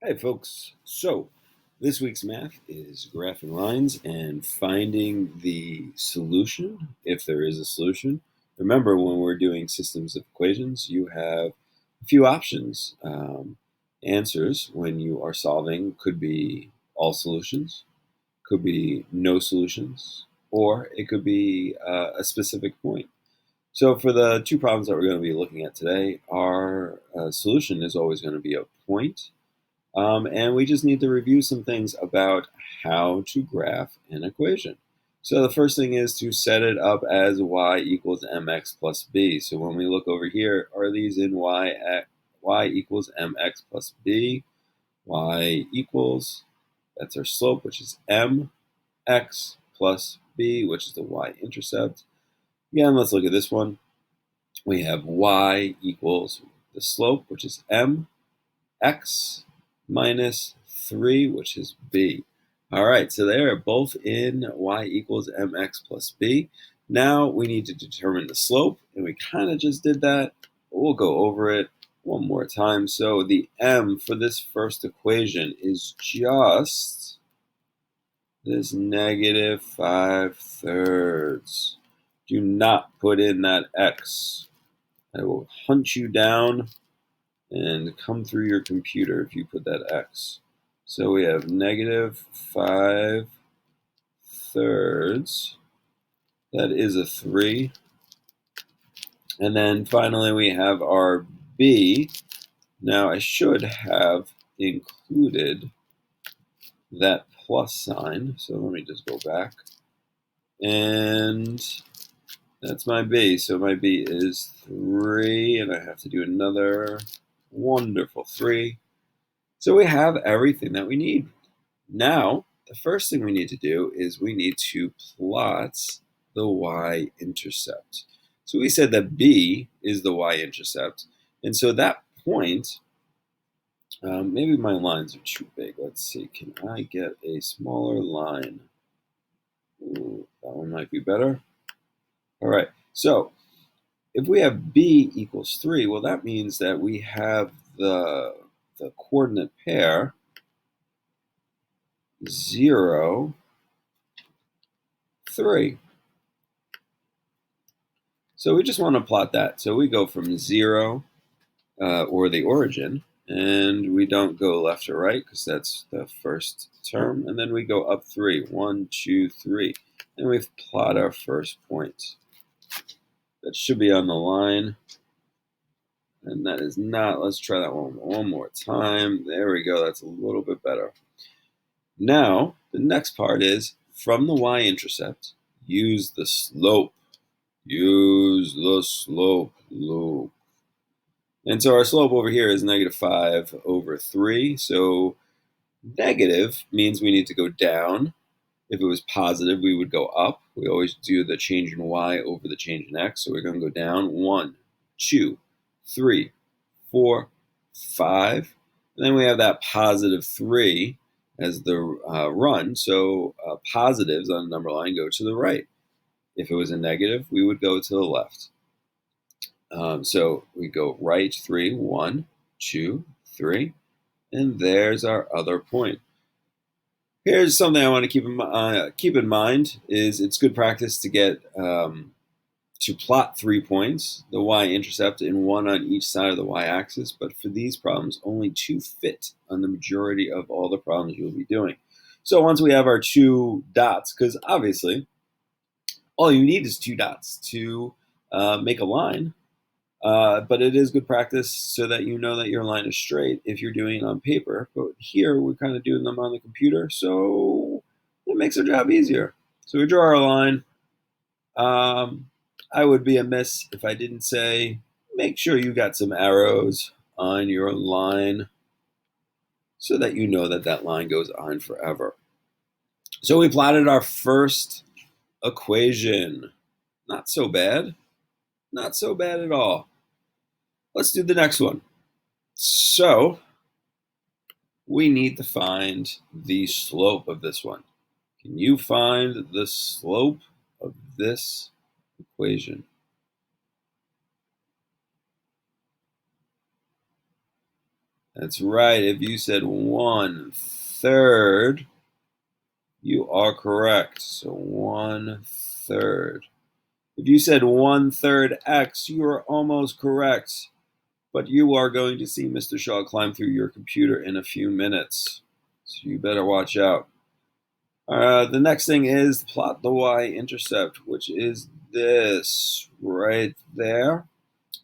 Hi, folks. So, this week's math is graphing lines and finding the solution, if there is a solution. Remember, when we're doing systems of equations, you have a few options. Answers when you are solving could be all solutions, could be no solutions, or it could be a specific point. So, for the two problems that we're going to be looking at today, our solution is always going to be a point, and we just need to review some things about how to graph an equation. So the first thing is to set it up as y equals mx plus b. So when we look over here, are these in y equals mx plus b? Y equals, that's our slope, which is mx plus b, which is the y-intercept. Again, let's look at this one. We have y equals the slope, which is mx minus 3, which is b. All right, so they are both in y equals mx plus b. Now we need to determine the slope, and we kind of just did that. But we'll go over it one more time. So the m for this first equation is just this negative 5/3. Do not put in that x. I will hunt you down and come through your computer if you put that x. So we have negative 5/3. That is a 3. And then finally we have our b. Now I should have included that plus sign. So let me just go back. And that's my b. So my b is 3, and I have to do another wonderful 3. So we have everything that we need. Now, the first thing we need to do is we need to plot the y-intercept. So we said that b is the y-intercept. And so that point, maybe my lines are too big. Let's see, can I get a smaller line? Ooh, that one might be better. All right, so if we have b equals 3, well, that means that we have the coordinate pair 0, 3. So we just want to plot that. So we go from 0, or the origin, and we don't go left or right because that's the first term. And then we go up 3. 1, 2, 3. And we plot our first point. That should be on the line. And that is not. Let's try that one more time. There we go. That's a little bit better. Now, the next part is from the y-intercept, use the slope. Use the slope loop. And so our slope over here is negative 5/3. So negative means we need to go down. If it was positive, we would go up. We always do the change in y over the change in x. So we're going to go down 1, 2, 3, 4, 5. And then we have that positive 3 as the run. So positives on the number line go to the right. If it was a negative, we would go to the left. So we go right 3, 1, 2, 3, and there's our other point. Here's something I want to keep in mind: is it's good practice to get to plot 3 points, the y-intercept, and one on each side of the y-axis. But for these problems, only 2 fit on the majority of all the problems you'll be doing. So once we have our 2 dots, because obviously all you need is 2 dots to make a line. But it is good practice so that you know that your line is straight if you're doing it on paper. But here we're kind of doing them on the computer, so it makes our job easier. So we draw our line. I would be amiss if I didn't say make sure you got some arrows on your line so that you know that that line goes on forever. So we plotted our first equation. Not so bad. Not so bad at all. Let's do the next one. So we need to find the slope of this one. Can you find the slope of this equation? That's right. If you said 1/3, you are correct. So 1/3. If you said 1/3 x, you are almost correct. But you are going to see Mr. Shaw climb through your computer in a few minutes. So you better watch out. The next thing is plot the y-intercept, which is this right there.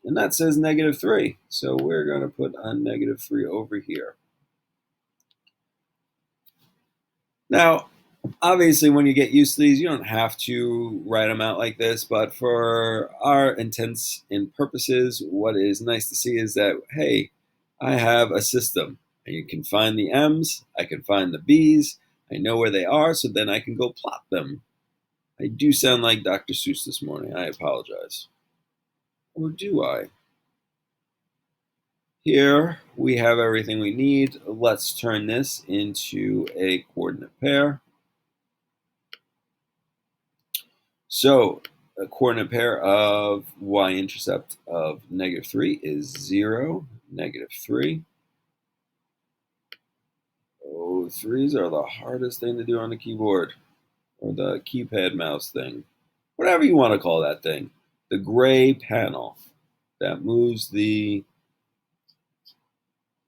And that says -3. So we're going to put a -3 over here. Now, obviously, when you get used to these, you don't have to write them out like this. But for our intents and purposes, what is nice to see is that, hey, I have a system. And you can find the M's, I can find the B's, I know where they are, so then I can go plot them. I do sound like Dr. Seuss this morning. I apologize. Or do I? Here we have everything we need. Let's turn this into a coordinate pair. So a coordinate pair of y-intercept of -3 is 0, -3. Oh, 3s are the hardest thing to do on the keyboard, or the keypad mouse thing. Whatever you want to call that thing. The gray panel that moves the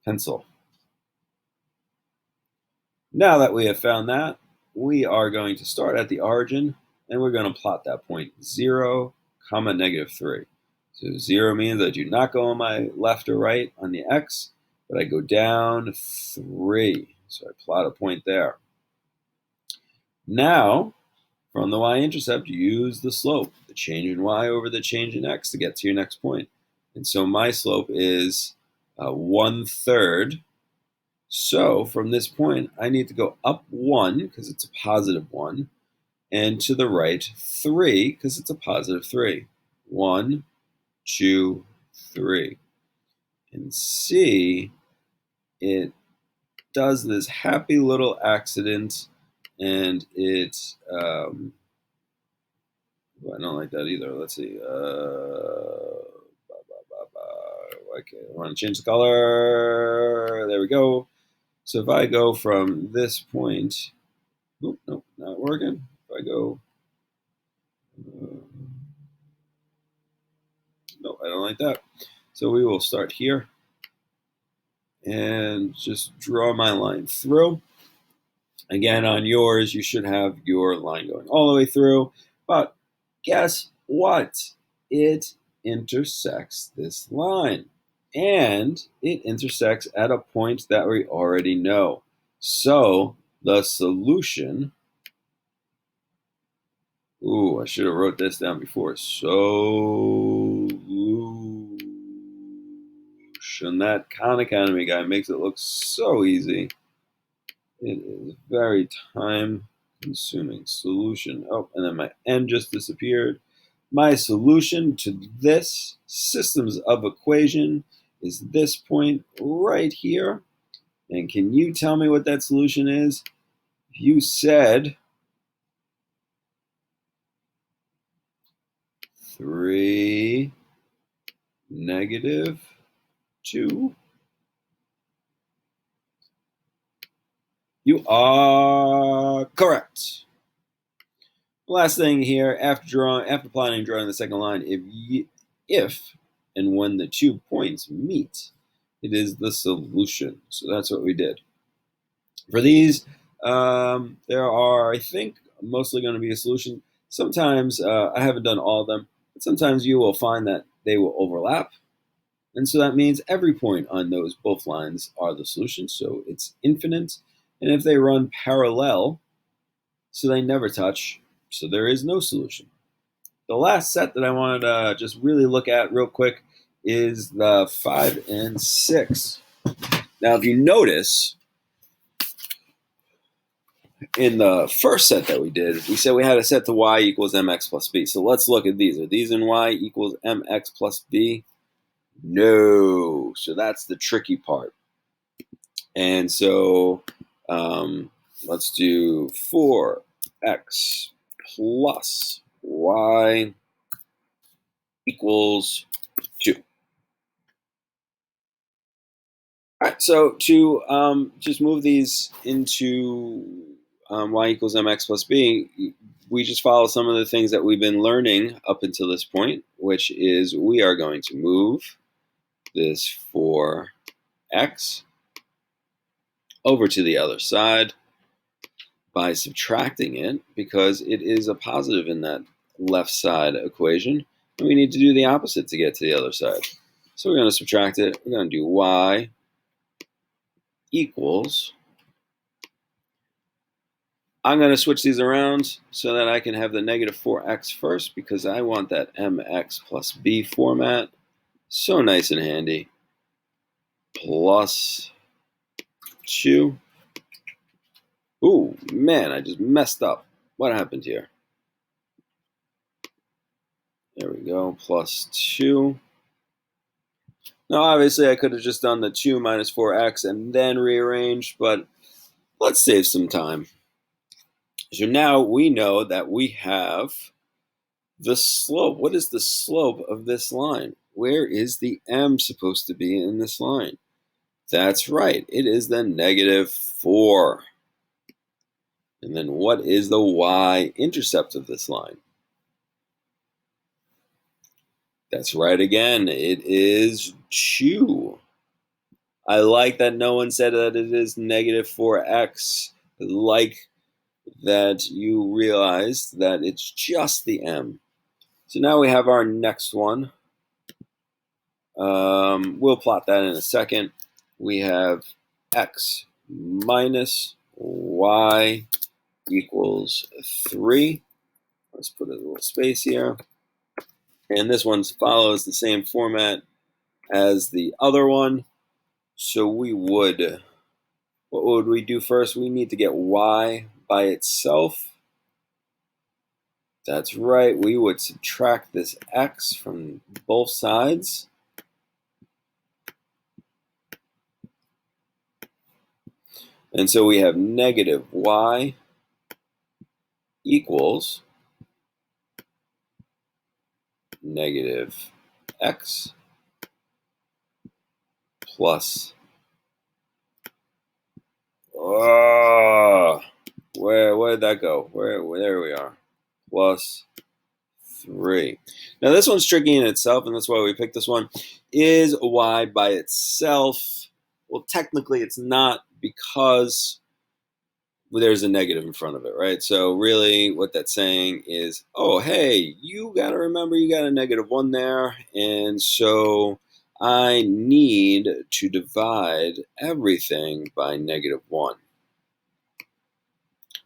pencil. Now that we have found that, we are going to start at the origin, and we're going to plot that point 0, -3. So 0 means I do not go on my left or right on the x, but I go down 3. So I plot a point there. Now, from the y-intercept, use the slope, the change in y over the change in x to get to your next point. And so my slope is 1/3. So from this point, I need to go up 1 because it's a +1, and to the right 3 because it's a +3. 1, 2, 3. And see, it does this happy little accident, and it, I don't like that either. Let's see. Okay, I want to change the color. There we go. So if I go from this point, nope, not working. If I go, no, I don't like that. So we will start here and just draw my line through. Again, on yours, you should have your line going all the way through. But guess what? It intersects this line. And it intersects at a point that we already know. So the solution, ooh, I should have wrote this down before. Solution. That Khan Academy guy makes it look so easy. It is very time consuming. Solution. Oh, and then my N just disappeared. My solution to this systems of equation is this point right here. And can you tell me what that solution is? You said 3, -2. You are correct. Last thing here, after plotting and drawing the second line, if and when the 2 points meet, it is the solution. So that's what we did. For these, there are, I think, mostly going to be a solution. Sometimes, I haven't done all of them, but sometimes you will find that they will overlap. And so that means every point on those both lines are the solution. So it's infinite. And if they run parallel, so they never touch, so there is no solution. The last set that I wanted to just really look at real quick is the 5 and 6. Now, if you notice, in the first set that we did, we said we had a set to y equals mx plus b. So let's look at these. Are these in y equals mx plus b? No. So that's the tricky part. And so let's do 4x plus y equals 2. All right, so to just move these into y equals mx plus b, we just follow some of the things that we've been learning up until this point, which is we are going to move this 4x over to the other side by subtracting it because it is a positive in that left side equation, and we need to do the opposite to get to the other side. So we're going to subtract it. We're going to do y equals, I'm going to switch these around so that I can have the negative 4x first because I want that mx plus b format. So nice and handy. Plus 2. Ooh, man, I just messed up. What happened here? There we go, plus 2. Now, obviously, I could have just done the 2 minus 4x and then rearranged, but let's save some time. So now we know that we have the slope. What is the slope of this line? Where is the m supposed to be in this line? That's right. It is the negative 4. And then what is the y-intercept of this line? That's right again. It is 2. I like that no one said that it is negative 4x. I like that you realized that it's just the m. So now we have our next one. We'll plot that in a second. We have x minus y equals 3. Let's put a little space here. And this one follows the same format as the other one. So we would, what would we do first? We need to get y by itself. That's right, we would subtract this x from both sides. And so we have negative y equals negative x plus, where did that go? There we are, plus 3. Now this one's tricky in itself, and that's why we picked this one. Is y by itself? Well, technically it's not because there's a negative in front of it, right? So really what that's saying is, oh, hey, you got to remember you got a negative 1 there, and so I need to divide everything by negative 1.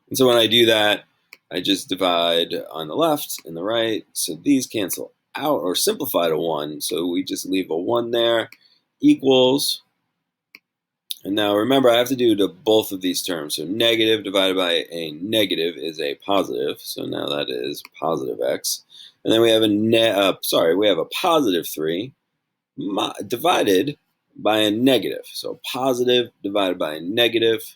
And so when I do that, I just divide on the left and the right, so these cancel out or simplify to 1, so we just leave a 1 there, equals, and now remember I have to do to both of these terms, so negative divided by a negative is a positive, so now that is positive x, and then we have we have a positive 3 divided by a negative, so positive divided by a negative,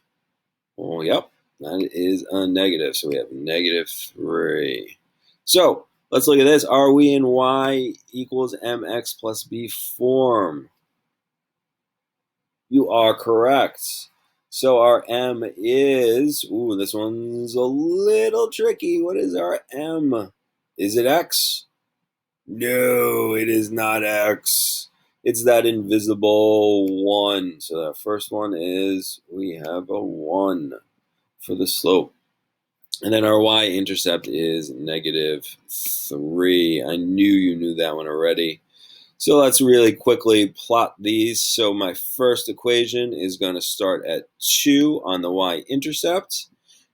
oh, yep, that is a negative, so we have negative 3. So let's look at this. Are we in y equals mx plus b form? You are correct. So our m is, ooh, this one's a little tricky. What is our m? Is it x? No, it is not x. It's that invisible 1. So that first one is, we have a 1 for the slope. And then our y-intercept is negative 3. I knew you knew that one already. So let's really quickly plot these. So my first equation is going to start at 2 on the y-intercept.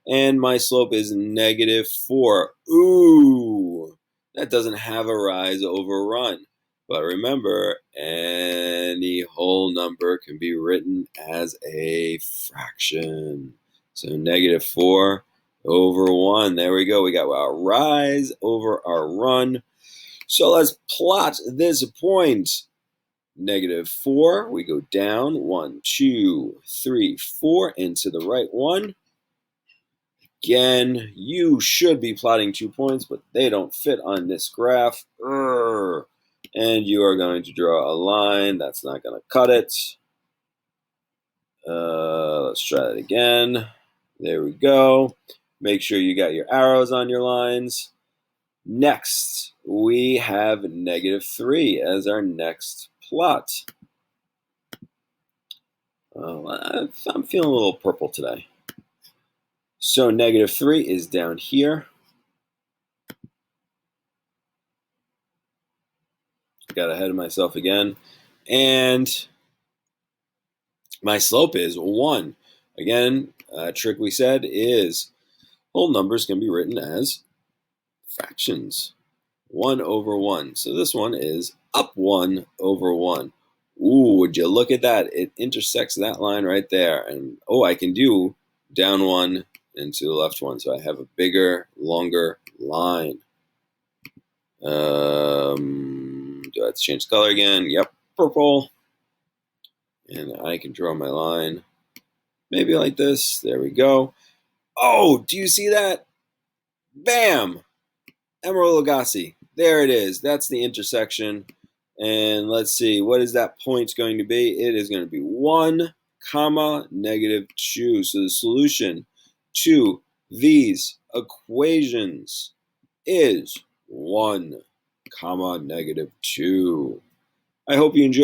And my slope is negative 4. Ooh, that doesn't have a rise over run. But remember, any whole number can be written as a fraction. So negative 4 over 1. There we go. We got our rise over our run. So let's plot this point. Negative 4. We go down. 1, 2, 3, 4. Into the right one. Again, you should be plotting 2 points, but they don't fit on this graph. And you are going to draw a line. That's not going to cut it. Let's try that again. There we go. Make sure you got your arrows on your lines. Next, we have -3 as our next plot. I'm feeling a little purple today. So -3 is down here. Got ahead of myself again. And my slope is 1. Again, trick we said is whole numbers can be written as fractions. 1/1. So this one is up 1/1. Ooh, would you look at that? It intersects that line right there. And I can do down 1 and to the left 1. So I have a bigger, longer line. Do I have to change color again? Yep, purple. And I can draw my line maybe like this. There we go. Oh, do you see that? Bam! Emerald Lagasse. There it is. That's the intersection. And let's see, what is that point going to be? It is going to be 1, -2. So the solution to these equations is 1, -2. I hope you enjoyed.